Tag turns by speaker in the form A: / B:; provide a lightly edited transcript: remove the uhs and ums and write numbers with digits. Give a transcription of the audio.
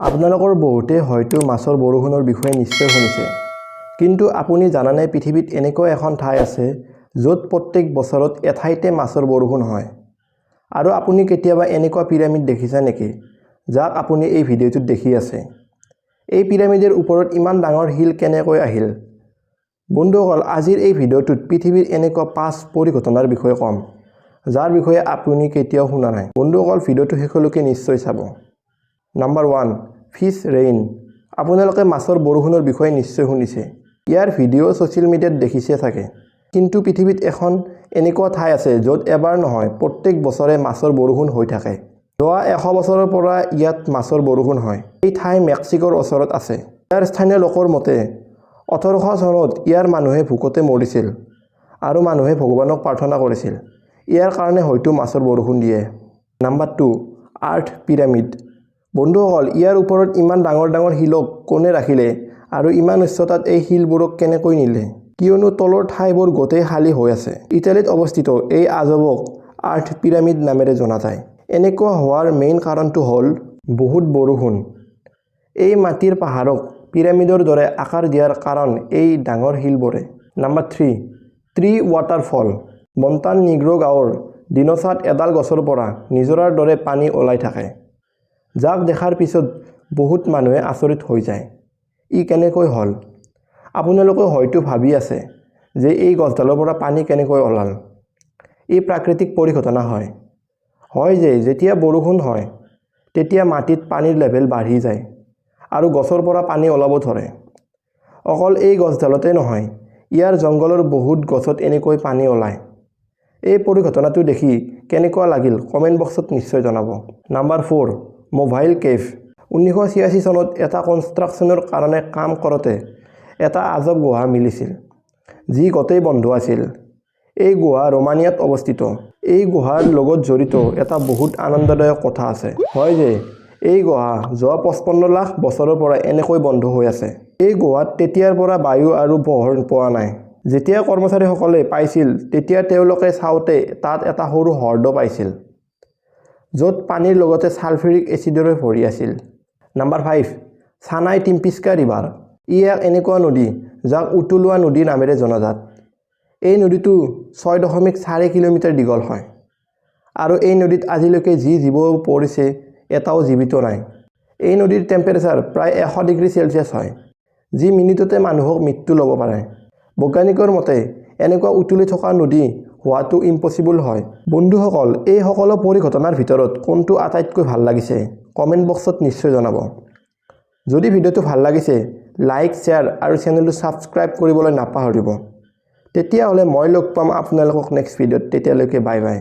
A: আপোনালোকৰ বহুতে হয়তো মাছৰ বৰষুণৰ বিষয়ে নিশ্চয় শুনিছে, কিন্তু আপুনি জানানে পৃথিৱীত এনেকুৱা এখন ঠাই আছে য'ত প্ৰত্যেক বছৰত এঠাইতে মাছৰ বৰষুণ হয়। আৰু আপুনি কেতিয়াবা এনেকুৱা পিৰামিড দেখিছে নেকি যাক আপুনি এই ভিডিঅ'টোত দেখি আছে? এই পিৰামিডৰ ওপৰত ইমান ডাঙৰ শিল কেনেকৈ আহিল? বন্ধুসকল, আজিৰ এই ভিডিঅ'টোত পৃথিৱীৰ এনেকুৱা 5 পৰিঘটনাৰ বিষয়ে ক'ম যাৰ বিষয়ে আপুনি কেতিয়াও শুনা নাই। বন্ধুসকল, ভিডিঅ'টো শেষলৈকে নিশ্চয় চাব। Number 1, fish rain. আপোনালোকে মাছৰ বৰষুণৰ বিষয়ে নিশ্চয় শুনিছে। ইয়াৰ ভিডিঅ' ছ'চিয়েল মিডিয়াত দেখিছে চাগে। কিন্তু পৃথিৱীত এখন এনেকুৱা ঠাই আছে য'ত এবাৰ নহয় প্ৰত্যেক বছৰে মাছৰ বৰষুণ হৈ থাকে। যোৱা 100 বছৰৰ পৰা ইয়াত মাছৰ বৰষুণ হয়। এই ঠাই মেক্সিকোৰ ওচৰত আছে। ইয়াৰ স্থানীয় লোকৰ মতে 1800 চনত ইয়াৰ মানুহে ভোকতে মৰিছিল আৰু মানুহে ভগৱানক প্ৰাৰ্থনা কৰিছিল। ইয়াৰ কাৰণে হয়তো মাছৰ বৰষুণ দিয়ে। নাম্বাৰ 2, আৰ্থ পিৰামিড। বন্ধুসকল, ইয়াৰ ওপৰত ইমান ডাঙৰ ডাঙৰ শিলক কোনে ৰাখিলে আৰু ইমান উচ্চতাত এই শিলবোৰক কেনেকৈ নিলে? কিয়নো তলৰ ঠাইবোৰ গোটেই খালী হৈ আছে। ইটালীত অৱস্থিত এই আজবক আৰ্থ পিৰামিড নামেৰে জনা যায়। এনেকুৱা হোৱাৰ মেইন কাৰণটো হ'ল বহুত বৰষুণ। এই মাটিৰ পাহাৰক পিৰামিডৰ দৰে আকাৰ দিয়াৰ কাৰণ এই ডাঙৰ শিলবোৰে। নাম্বাৰ 3, ট্ৰি ৱাটাৰফল। মণ্টানিগ্ৰো গাঁৱৰ দিনচাত এডাল গছৰ পৰা নিজৰাৰ দৰে পানী ওলাই থাকে, যাক দেখাৰ পিছত বহুত মানুহে আচৰিত হৈ যায়। ই কেনেকৈ হ'ল? আপোনালোকে হয়তো ভাবি আছে যে এই গছডালৰ পৰা পানী কেনেকৈ ওলাল। এই প্ৰাকৃতিক পৰিঘটনা হয় যে যেতিয়া বৰষুণ হয় তেতিয়া মাটিত পানীৰ লেভেল বাঢ়ি যায় আৰু গছৰ পৰা পানী ওলাব ধৰে। অকল এই গছডালতে নহয়, ইয়াৰ জংঘলৰ বহুত গছত এনেকৈ পানী ওলায়। এই পৰিঘটনাটো দেখি কেনেকুৱা লাগিল কমেণ্ট বক্সত নিশ্চয় জনাব। Number 4, mobile cave. 1986 চনত এটা কনষ্ট্ৰাকশ্যনৰ কাৰণে কাম কৰোঁতে এটা আজব গুহা মিলিছিল, যি গোটেই বন্ধ আছিল। এই গুহা ৰোমানিয়াত অৱস্থিত। এই গুহাৰ লগত জড়িত এটা বহুত আনন্দদায়ক কথা আছে। হয় যে এই গুহা যোৱা 55 লাখ বছৰৰ পৰা এনেকৈ বন্ধ হৈ আছে। এই গুহাত তেতিয়াৰ পৰা বায়ু আৰু পোহৰ পোৱা নাই। যেতিয়া কৰ্মচাৰীসকলে পাইছিল তেতিয়া তেওঁলোকে চাওঁতে তাত এটা সৰু হ্ৰদ পাইছিল, য'ত পানীৰ লগতে ছালফিউৰিক এচিডৰে ভৰি আছিল। Number 5, ছানাই টিম্পিস্কা river. ই এক এনেকুৱা নদী যাক উতলোৱা নদী নামেৰে জনাজাত। এই নদীটো 6.4 কিলোমিটাৰ দীঘল হয় আৰু এই নদীত আজিলৈকে যি জীৱ পৰিছে এটাও জীৱিত নাই। এই নদীৰ টেম্পাৰেচাৰ প্ৰায় 100 ডিগ্ৰী চেলছিয়াছ হয়, যি মিনিটতে মানুহক মৃত্যু ল'ব পাৰে। বৈজ্ঞানিকৰ মতে এনেকুৱা উতলি থকা নদী হোৱাটো ইম্পচিবল হয়। বন্ধুসকল, এই সকলো পৰিঘটনাৰ ভিতৰত কোনটো আটাইতকৈ ভাল লাগিছে কমেণ্ট বক্সত নিশ্চয় জনাব। যদি ভিডিঅ'টো ভাল লাগিছে লাইক, শ্বেয়াৰ আৰু চেনেলটো ছাবস্ক্ৰাইব কৰিবলৈ নাপাহৰিব। তেতিয়াহ'লে মই লগ পাম আপোনালোকক নেক্সট ভিডিঅ'ত। তেতিয়ালৈকে বাই বাই।